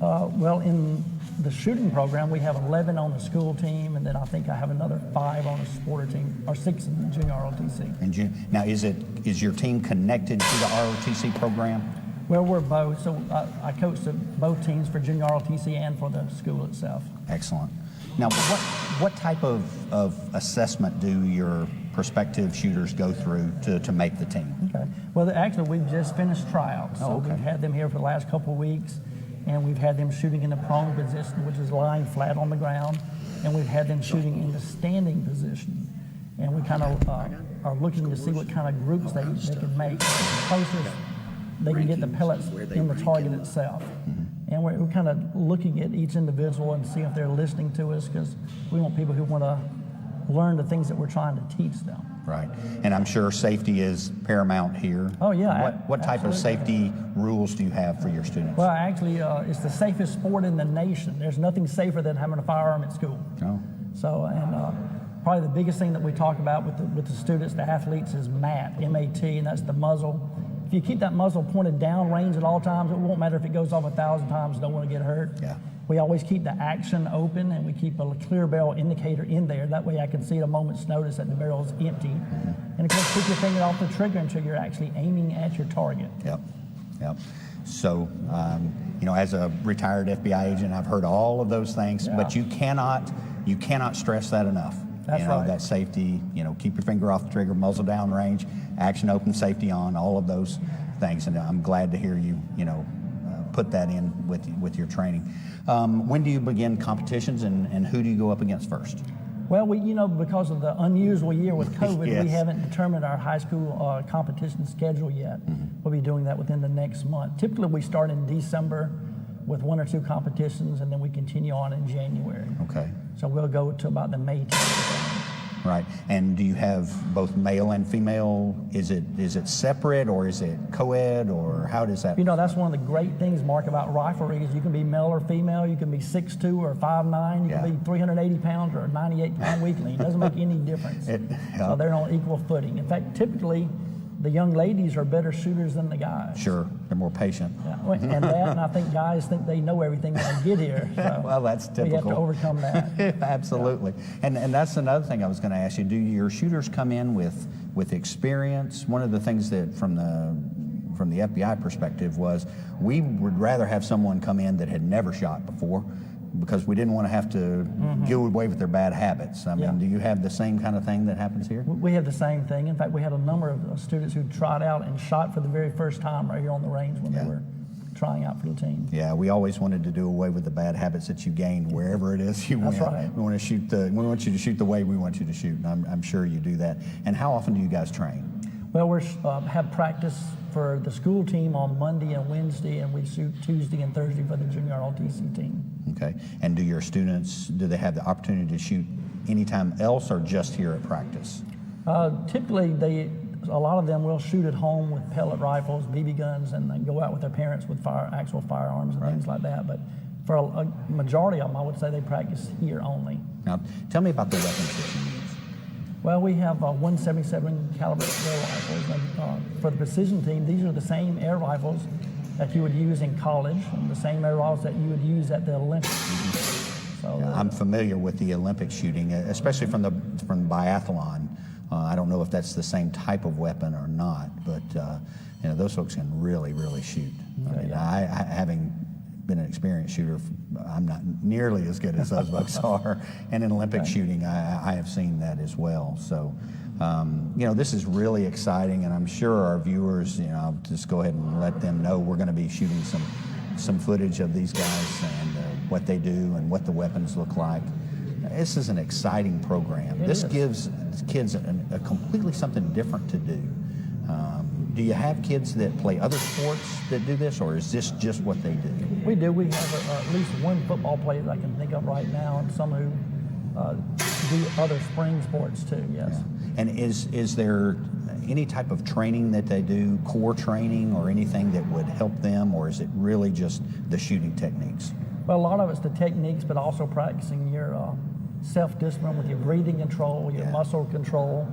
Well, in the shooting program, we have 11 on the school team, and then I think I have another 5 on the supporter team, or 6 in the junior ROTC. And now, is your team connected to the ROTC program? Well, we're both. So I coach both teams for junior ROTC and for the school itself. Excellent. Now, what type of assessment do your prospective shooters go through to make the team? Okay. Well, actually, we've just finished tryouts. So okay. we've had them here for the last couple of weeks, and we've had them shooting in the prone position, which is lying flat on the ground, and we've had them shooting in the standing position. And we kind of are looking to see what kind of groups they can make. The closest they can get the pellets in the target itself. And we're kind of looking at each individual and see if they're listening to us, because we want people who want to learn the things that we're trying to teach them. Right. And I'm sure safety is paramount here. Oh, yeah. What type of Absolutely. safety rules do you have for your students? Well, actually, it's the safest sport in the nation. There's nothing safer than having a firearm at school. Oh. So, and probably the biggest thing that we talk about with the students, the athletes, is MAT, M-A-T, and that's the muzzle. If you keep that muzzle pointed down range at all times, it won't matter if it goes off 1,000 times, don't want to get hurt. Yeah. We always keep the action open, and we keep a clear barrel indicator in there. That way I can see at a moment's notice that the barrel is empty. And of course, keep your finger off the trigger until you're actually aiming at your target. Yep. So, as a retired FBI agent, I've heard all of those things, but you cannot stress that enough. That's right. That safety, keep your finger off the trigger, muzzle down range, action open, safety on, all of those things. And I'm glad to hear you, put that in with your training. When do you begin competitions, and who do you go up against first? Well, because of the unusual year with COVID, Yes. we haven't determined our high school competition schedule yet. We'll be doing that within the next month. Typically, we start in December with 1 or 2 competitions, and then we continue on in January. Okay. So we'll go to about the May time. Right. And do you have both male and female? Is it separate, or is it co-ed, or how does that? That's one of the great things, Mark, about riflery is you can be male or female. You can be 6'2" or 5'9". You can be 380 pounds or a 98-pound weakling. It doesn't make any difference. So they're on equal footing. In fact, typically, the young ladies are better shooters than the guys. Sure, they're more patient. Yeah, and I think guys think they know everything when they get here. So Well, that's typical. we have to overcome that. Absolutely. And that's another thing I was going to ask you. Do your shooters come in with experience? One of the things that from the FBI perspective was we would rather have someone come in that had never shot before, because we didn't want to have to go away with their bad habits. I mean, do you have the same kind of thing that happens here? We have the same thing. In fact, we had a number of students who tried out and shot for the very first time right here on the range when they were trying out for the team. Yeah, we always wanted to do away with the bad habits that you gained wherever it is you went. That's right. We want you to shoot the way we want you to shoot, and I'm sure you do that. And how often do you guys train? Well, we have practice for the school team on Monday and Wednesday, and we shoot Tuesday and Thursday for the junior ROTC team. Okay. And do your students, do they have the opportunity to shoot anytime else, or just here at practice? Typically, a lot of them will shoot at home with pellet rifles, BB guns, and then go out with their parents with actual firearms and things like that. But for a majority of them, I would say they practice here only. Now, tell me about the weapons that you use. Well, we have 177 caliber air rifles. And, for the precision team, these are the same air rifles that you would use in college, and the same air rifles that you would use at the Olympics. So, I'm familiar with the Olympic shooting, especially from biathlon. I don't know if that's the same type of weapon or not, but those folks can really, really shoot. I mean, having been an experienced shooter. I'm not nearly as good as those bucks are. And in Olympic shooting, I have seen that as well. So, this is really exciting, and I'm sure our viewers, I'll just go ahead and let them know we're going to be shooting some footage of these guys and what they do and what the weapons look like. This is an exciting program. This gives kids a completely something different to do. Do you have kids that play other sports that do this, or is this just what they do? We do. We have at least one football player that I can think of right now, and some who do other spring sports too, yes. Yeah. And is there any type of training that they do, core training or anything that would help them, or is it really just the shooting techniques? Well, a lot of it's the techniques, but also practicing your self-discipline with your breathing control, your muscle control,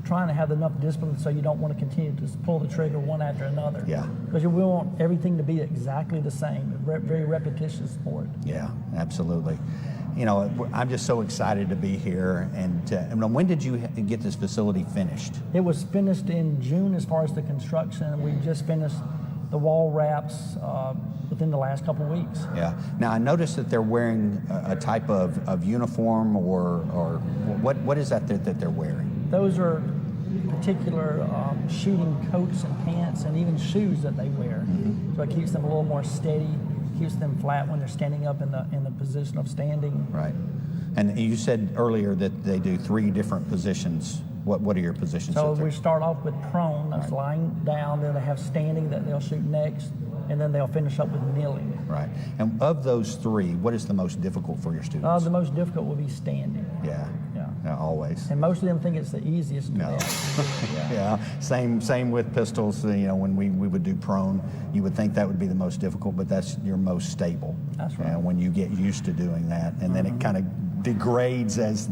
trying to have enough discipline so you don't want to continue to just pull the trigger one after another. Yeah. Because you will want everything to be exactly the same. Very repetitious sport. Yeah, absolutely. I'm just so excited to be here. And when did you get this facility finished? It was finished in June as far as the construction. We just finished the wall wraps within the last couple of weeks. Yeah. Now I noticed that they're wearing a type of uniform, or what is that they're wearing? Those are particular shooting coats and pants and even shoes that they wear. Mm-hmm. So it keeps them a little more steady, keeps them flat when they're standing up in the position of standing. Right. And you said earlier that they do 3 different positions. What are your positions? So we start off with prone, that's lying down, then they have standing that they'll shoot next, and then they'll finish up with kneeling. Right. And of those 3, what is the most difficult for your students? The most difficult will be standing. Yeah. Always. And most of them think it's the easiest. No. Yeah. Same with pistols. When we would do prone, you would think that would be the most difficult, but that's your most stable. That's right. When you get used to doing that, and then it kind of degrades as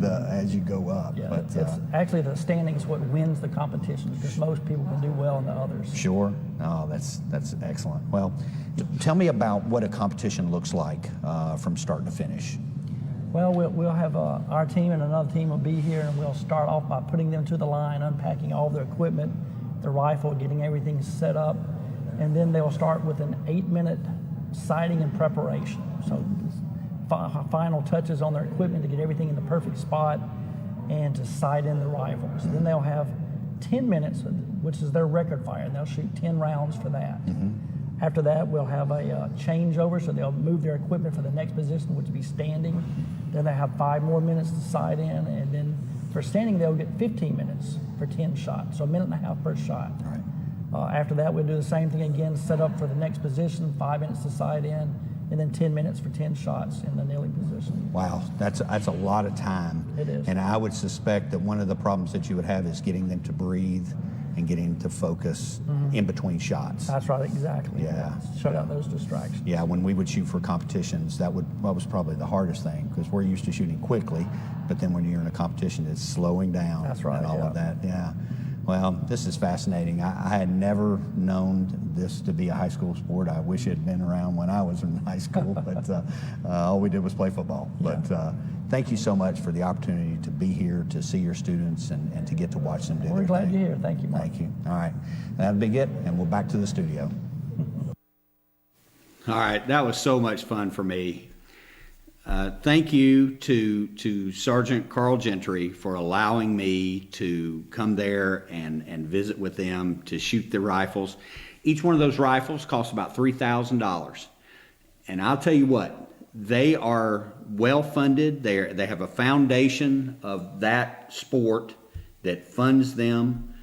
you go up. Yeah. But it's actually the standing is what wins the competition, because most people can do well in the others. Sure. Oh, that's excellent. Well, tell me about what a competition looks like from start to finish. Well, we'll have our team and another team will be here, and we'll start off by putting them to the line, unpacking all their equipment, the rifle, getting everything set up, and then they'll start with an 8-minute sighting and preparation. So final touches on their equipment to get everything in the perfect spot and to sight in the rifles. Then they'll have 10 minutes, which is their record fire, and they'll shoot 10 rounds for that. Mm-hmm. After that, we'll have a changeover, so they'll move their equipment for the next position, which will be standing. Then they have 5 more minutes to sight in, and then for standing, they'll get 15 minutes for 10 shots, so 1.5 minutes per shot. All right. After that, we'll do the same thing again, set up for the next position, 5 minutes to sight in, and then 10 minutes for 10 shots in the kneeling position. Wow, that's a lot of time. It is. And I would suspect that one of the problems that you would have is getting them to breathe and getting to focus in between shots. That's right, exactly. Yeah. Shut out those distractions. Yeah, when we would shoot for competitions, that was probably the hardest thing, because we're used to shooting quickly, but then when you're in a competition, it's slowing down. That's right, and all of that. Yeah. Well, this is fascinating. I had never known this to be a high school sport. I wish it had been around when I was in high school, but all we did was play football. Yeah. But thank you so much for the opportunity to be here, to see your students, and to get to watch them do their thing. We're glad you're here. Thank you, Mark. Thank you. All right. That'll be it, and we're back to the studio. All right, that was so much fun for me. Thank you to Sergeant Carl Gentry for allowing me to come there and visit with them to shoot the rifles. Each one of those rifles costs about $3,000. And I'll tell you what, they are well funded. They have a foundation of that sport that funds them.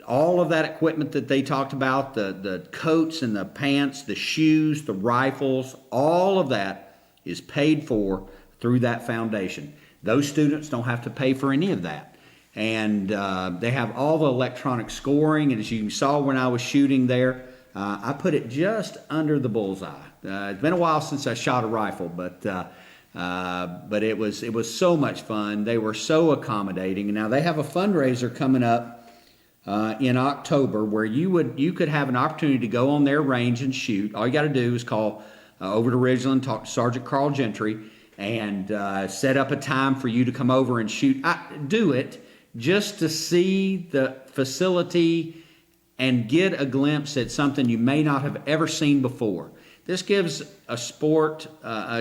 All of that equipment that they talked about, the coats and the pants, the shoes, the rifles, all of that is paid for through that foundation. Those students don't have to pay for any of that. And they have all the electronic scoring, and as you saw when I was shooting there, I put it just under the bullseye. It's been a while since I shot a rifle, but it was so much fun. They were so accommodating. And now they have a fundraiser coming up in October where you could have an opportunity to go on their range and shoot. All you got to do is call over to Ridgeland, talk to Sergeant Carl Gentry, and set up a time for you to come over and shoot. Do it just to see the facility and get a glimpse at something you may not have ever seen before. This gives a sport,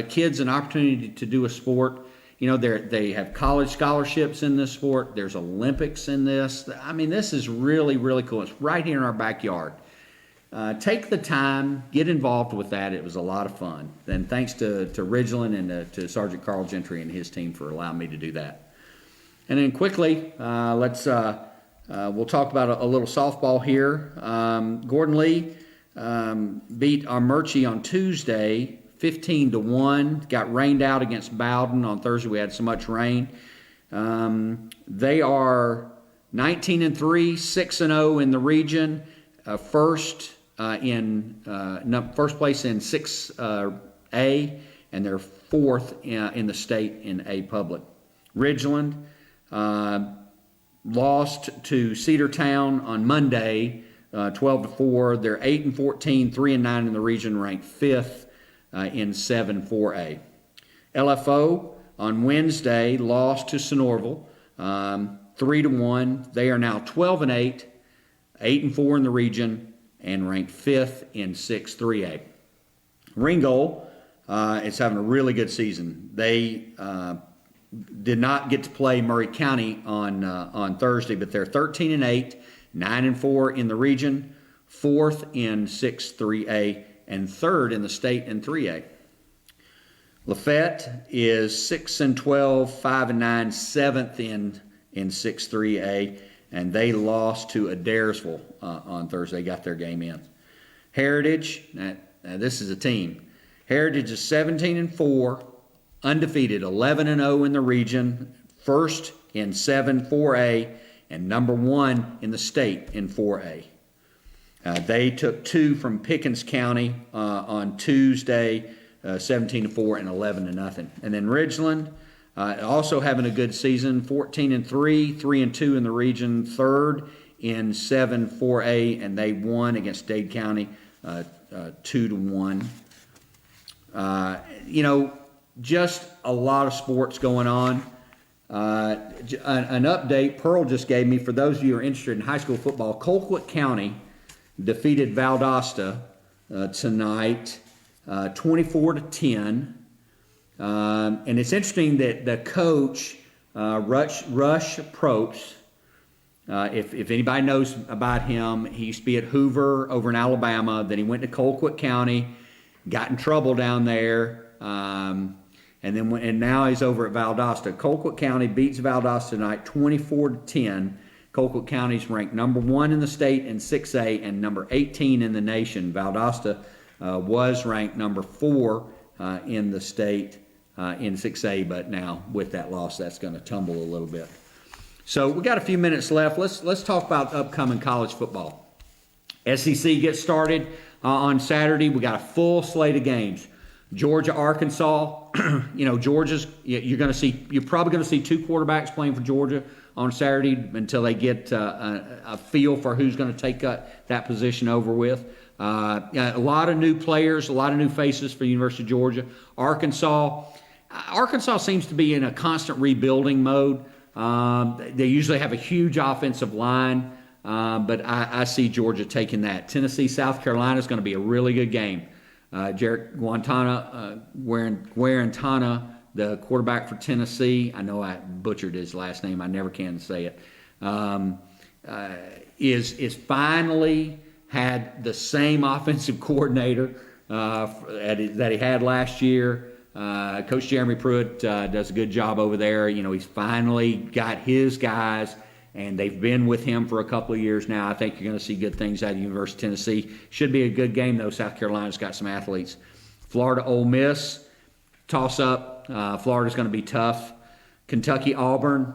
kids an opportunity to do a sport. You know, they have college scholarships in this sport. There's Olympics in this. I mean, this is really, really cool. It's right here in our backyard. Take the time, get involved with that. It was a lot of fun. And thanks to Ridgeland and to Sergeant Carl Gentry and his team for allowing me to do that. And then quickly, we'll talk about a little softball here. Gordon Lee beat Armurchie on Tuesday, 15-1. Got rained out against Bowden on Thursday. We had so much rain. They are 19-3, 6-0 in the region. First place in 6A, and they're fourth in the state in A Public. Ridgeland lost to Cedartown on Monday, 12-4. They're 8-14, 3-9 in the region, ranked fifth in 7-4A. LFO on Wednesday lost to Sonorville, 3-1. They are now 12-8, 8-4 in the region, and ranked fifth in 6-3A. Ringgold is having a really good season. They did not get to play Murray County on Thursday, but they're 13-8, 9-4 in the region, fourth in 6-3A, and third in the state in 3A. Lafette is 6-12, 5-9, seventh in 6-3A, and they lost to Adairsville on Thursday. They got their game in. Heritage, now this is a team. Heritage is 17-4, undefeated, 11-0 in the region, first in 7-4A, and number one in the state in 4A. They took two from Pickens County on Tuesday, 17-4 and 11-0. And then Ridgeland, also having a good season, 14-3, 3-2 in the region, third in 7-4A, and they won against Dade County 2-1. Just a lot of sports going on. An update Pearl just gave me for those of you who are interested in high school football. Colquitt County defeated Valdosta tonight, 24-10. And it's interesting that the coach, Rush Probst, if anybody knows about him, he used to be at Hoover over in Alabama. Then he went to Colquitt County, got in trouble down there, and now he's over at Valdosta. Colquitt County beats Valdosta tonight, 24-10. Colquitt County's ranked number one in the state in 6A and number 18 in the nation. Valdosta was ranked number 4 in the state in 6A, but now with that loss, that's going to tumble a little bit. So we got a few minutes left. Let's talk about upcoming college football. SEC gets started on Saturday. We got a full slate of games. Georgia, Arkansas. Georgia's you're probably going to see two quarterbacks playing for Georgia on Saturday until they get a feel for who's going to take that position over with. A lot of new players, a lot of new faces for the University of Georgia. Arkansas seems to be in a constant rebuilding mode. They usually have a huge offensive line, but I see Georgia taking that. Tennessee, South Carolina is going to be a really good game. Jarrett Guarantana, the quarterback for Tennessee, I know I butchered his last name, I never can say it, is finally had the same offensive coordinator that he had last year. Coach Jeremy Pruitt does a good job over there. He's finally got his guys, and they've been with him for a couple of years now. I think you're going to see good things out of the University of Tennessee. Should be a good game, though. South Carolina's got some athletes. Florida, Ole Miss, toss-up. Florida's going to be tough. Kentucky, Auburn.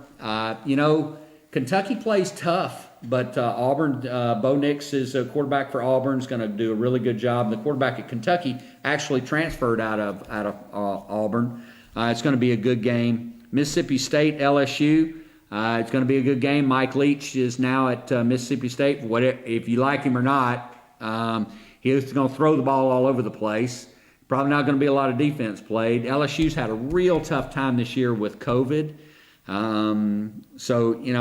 Kentucky plays tough, but Auburn, Bo Nix is a quarterback for Auburn, is going to do a really good job. The quarterback at Kentucky actually transferred out of Auburn. It's going to be a good game. Mississippi State, LSU. It's going to be a good game. Mike Leach is now at Mississippi State. If you like him or not, he's going to throw the ball all over the place. Probably not going to be a lot of defense played. LSU's had a real tough time this year with COVID.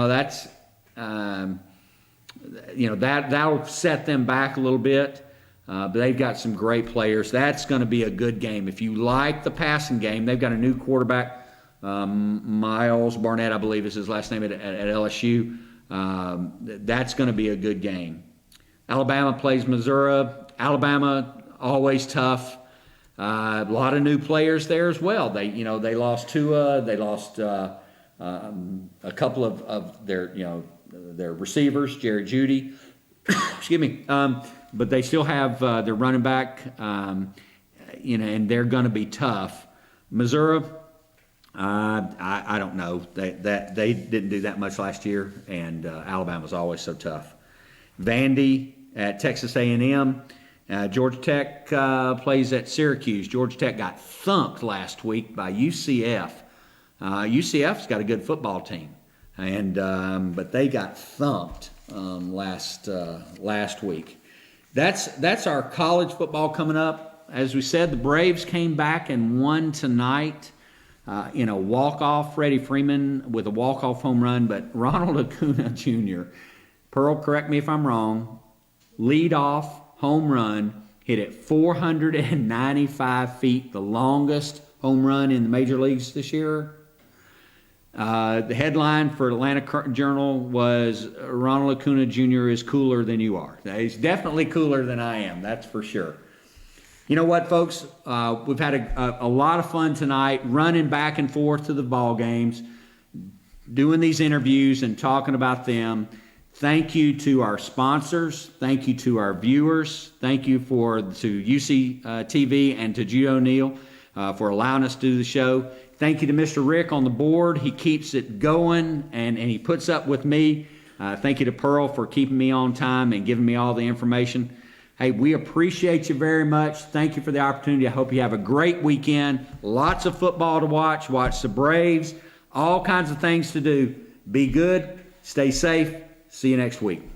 That's that'll set them back a little bit. But they've got some great players. That's going to be a good game. If you like the passing game, they've got a new quarterback, Miles Barnett, I believe is his last name at LSU. That's going to be a good game. Alabama plays Missouri. Alabama, always tough. A lot of new players there as well. They lost Tua. They lost a couple of their receivers, Jerry Jeudy. Excuse me. But they still have their running back, and they're going to be tough. Missouri, I don't know. They didn't do that much last year, and Alabama's always so tough. Vandy at Texas A&M. Georgia Tech plays at Syracuse. Georgia Tech got thumped last week by UCF. UCF's got a good football team, but they got thumped last week. That's our college football coming up. As we said, the Braves came back and won tonight in a walk-off. Freddie Freeman with a walk-off home run, but Ronald Acuna Jr., Pearl, correct me if I'm wrong, lead-off home run, hit it 495 feet, the longest home run in the major leagues this year. The headline for Atlanta Journal was Ronald Acuna Jr. is cooler than you are. He's definitely cooler than I am, that's for sure. You know what, folks? We've had a lot of fun tonight running back and forth to the ball games, doing these interviews and talking about them. Thank you to our sponsors. Thank you to our viewers. Thank you to UC TV and to Jude O'Neill for allowing us to do the show. Thank you to Mr. Rick on the board. He keeps it going and he puts up with me. Thank you to Pearl for keeping me on time and giving me all the information. Hey, we appreciate you very much. Thank you for the opportunity. I hope you have a great weekend. Lots of football to watch. Watch the Braves. All kinds of things to do. Be good. Stay safe. See you next week.